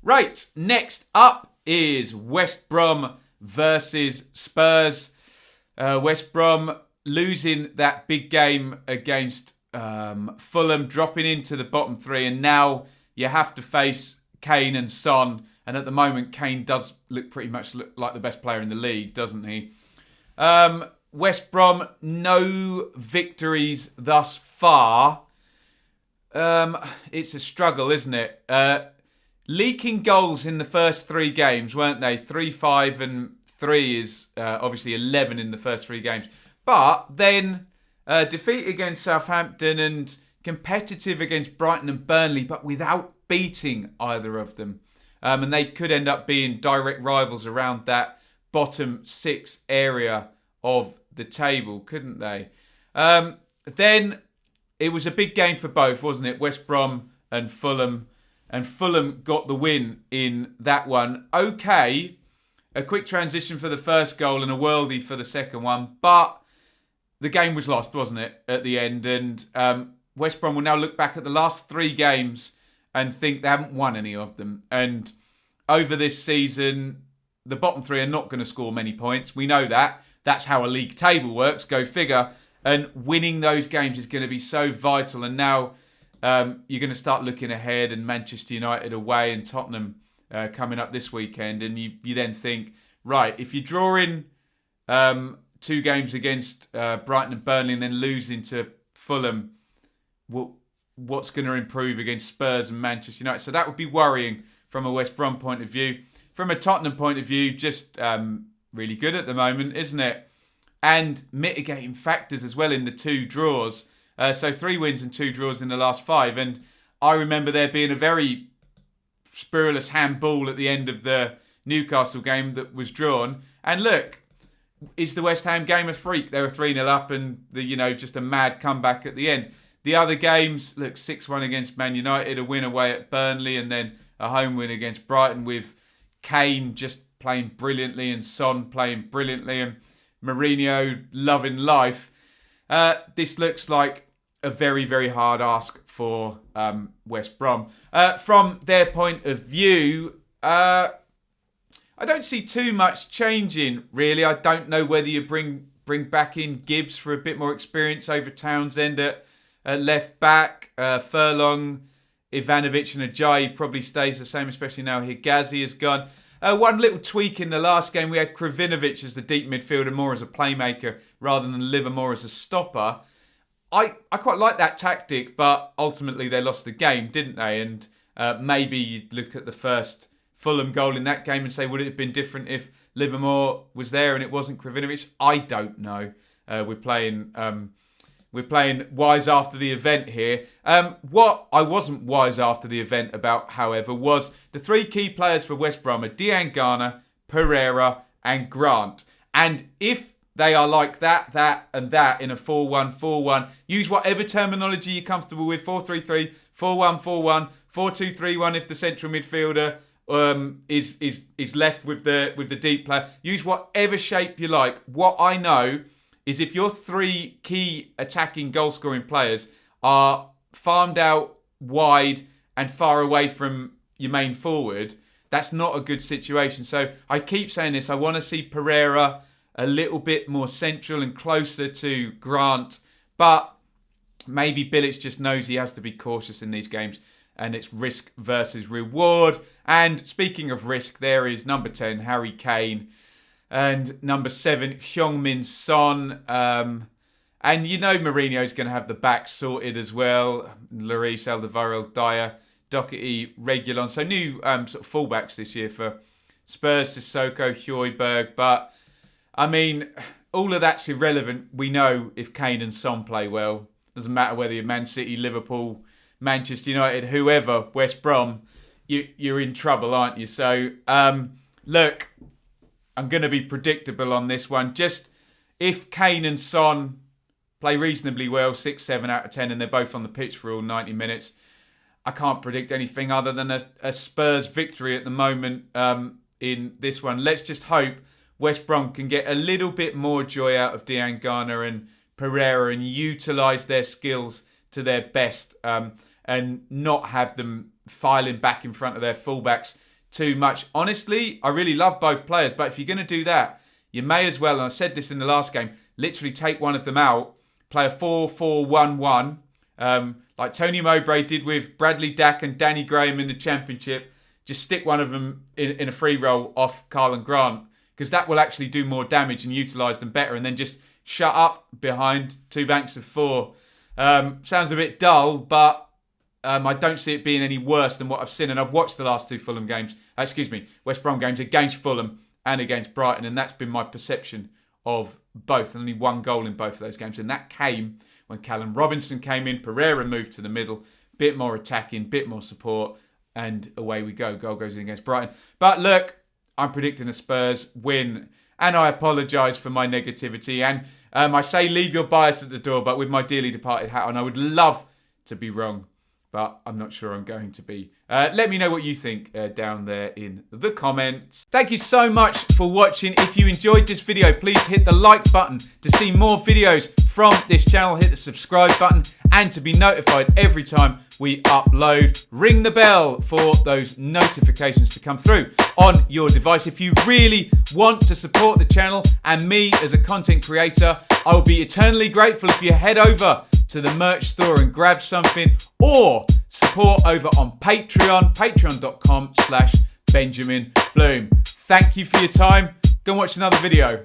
Right, next up is West Brom versus Spurs. West Brom losing that big game against Fulham, dropping into the bottom three, and now you have to face Kane and Son. And at the moment, Kane does look like the best player in the league, doesn't he? West Brom, no victories thus far. It's a struggle, isn't it? Leaking goals in the first three games, weren't they? 3-5 and 3 is obviously 11 in the first three games. But then defeat against Southampton and competitive against Brighton and Burnley, but without beating either of them. And they could end up being direct rivals around that bottom 6 area of the table, couldn't they? Then it was a big game for both, wasn't it? West Brom and Fulham. And Fulham got the win in that one. Okay, a quick transition for the first goal and a worldie for the second one. But the game was lost, wasn't it, at the end? And West Brom will now look back at the last 3 games and think they haven't won any of them. And over this season, the bottom 3 are not going to score many points. We know that. That's how a league table works. Go figure. And winning those games is going to be so vital. And now you're going to start looking ahead, and Manchester United away and Tottenham coming up this weekend. And you then think, right, if you're drawing 2 games against Brighton and Burnley and then losing to Fulham, what's going to improve against Spurs and Manchester United? So that would be worrying from a West Brom point of view. From a Tottenham point of view, just really good at the moment, isn't it? And mitigating factors as well in the 2 draws. So 3 wins and 2 draws in the last 5. And I remember there being a very spurless handball at the end of the Newcastle game that was drawn. And look, is the West Ham game a freak? They were 3-0 up and just a mad comeback at the end. The other games, look, 6-1 against Man United, a win away at Burnley, and then a home win against Brighton with Kane just playing brilliantly and Son playing brilliantly and Mourinho loving life. This looks like a very, very hard ask for West Brom. From their point of view, I don't see too much changing, really. I don't know whether you bring back in Gibbs for a bit more experience over Townsend at left back. Furlong, Ivanovic and Ajayi probably stays the same, especially now Higazi has gone. One little tweak in the last game, we had Kravinovic as the deep midfielder, more as a playmaker rather than Livermore as a stopper. I quite like that tactic, but ultimately they lost the game, didn't they? And maybe you'd look at the first Fulham goal in that game and say, would it have been different if Livermore was there and it wasn't Kravinovic? I don't know. We're playing wise after the event here. What I wasn't wise after the event about, however, was the 3 key players for West Brom are Diangana, Pereira and Grant. And if they are like that, and that in a 4-1-4-1, use whatever terminology you're comfortable with, 4-3-3, 4-1-4-1, 4-2-3-1 if the central midfielder is left with the deep player. Use whatever shape you like. What I know is if your 3 key attacking goal-scoring players are farmed out wide and far away from your main forward, that's not a good situation. So I keep saying this. I want to see Pereira a little bit more central and closer to Grant. But maybe Bilic just knows he has to be cautious in these games. And it's risk versus reward. And speaking of risk, there is number 10, Harry Kane. And number 7, Heung-min Son. And Mourinho's going to have the back sorted as well. Lloris, Alderweireld, Dyer, Doherty, Reguilon. So new sort of fullbacks this year for Spurs, Sissoko, Højbjerg. But, I mean, all of that's irrelevant. We know if Kane and Son play well. Doesn't matter whether you're Man City, Liverpool, Manchester United, whoever, West Brom, you're in trouble, aren't you? So, look, I'm going to be predictable on this one. Just if Kane and Son play reasonably well, 6, 7 out of 10, and they're both on the pitch for all 90 minutes, I can't predict anything other than a Spurs victory at the moment in this one. Let's just hope West Brom can get a little bit more joy out of Diangana and Pereira and utilise their skills to their best and not have them filing back in front of their fullbacks too much. Honestly, I really love both players, but if you're going to do that, you may as well, and I said this in the last game, literally take one of them out, play a 4-4-1-1, like Tony Mowbray did with Bradley Dack and Danny Graham in the Championship. Just stick one of them in a free roll off Carl Grant, because that will actually do more damage and utilise them better, and then just shut up behind two banks of four. Sounds a bit dull, but I don't see it being any worse than what I've seen. And I've watched the last two Fulham games, West Brom games against Fulham and against Brighton, and that's been my perception of both. Only one goal in both of those games, and that came when Callum Robinson came in, Pereira moved to the middle, bit more attacking, bit more support, and away we go. Goal goes in against Brighton. But look, I'm predicting a Spurs win, and I apologise for my negativity. And I say leave your bias at the door, but with my dearly departed hat on, I would love to be wrong, but I'm not sure I'm going to be. Let me know what you think down there in the comments. Thank you so much for watching. If you enjoyed this video, please hit the like button to see more videos from this channel. Hit the subscribe button, and to be notified every time we upload. Ring the bell for those notifications to come through on your device. If you really want to support the channel and me as a content creator, I will be eternally grateful if you head over to the merch store and grab something, or support over on Patreon, patreon.com/Benjamin Bloom. Thank you for your time. Go and watch another video.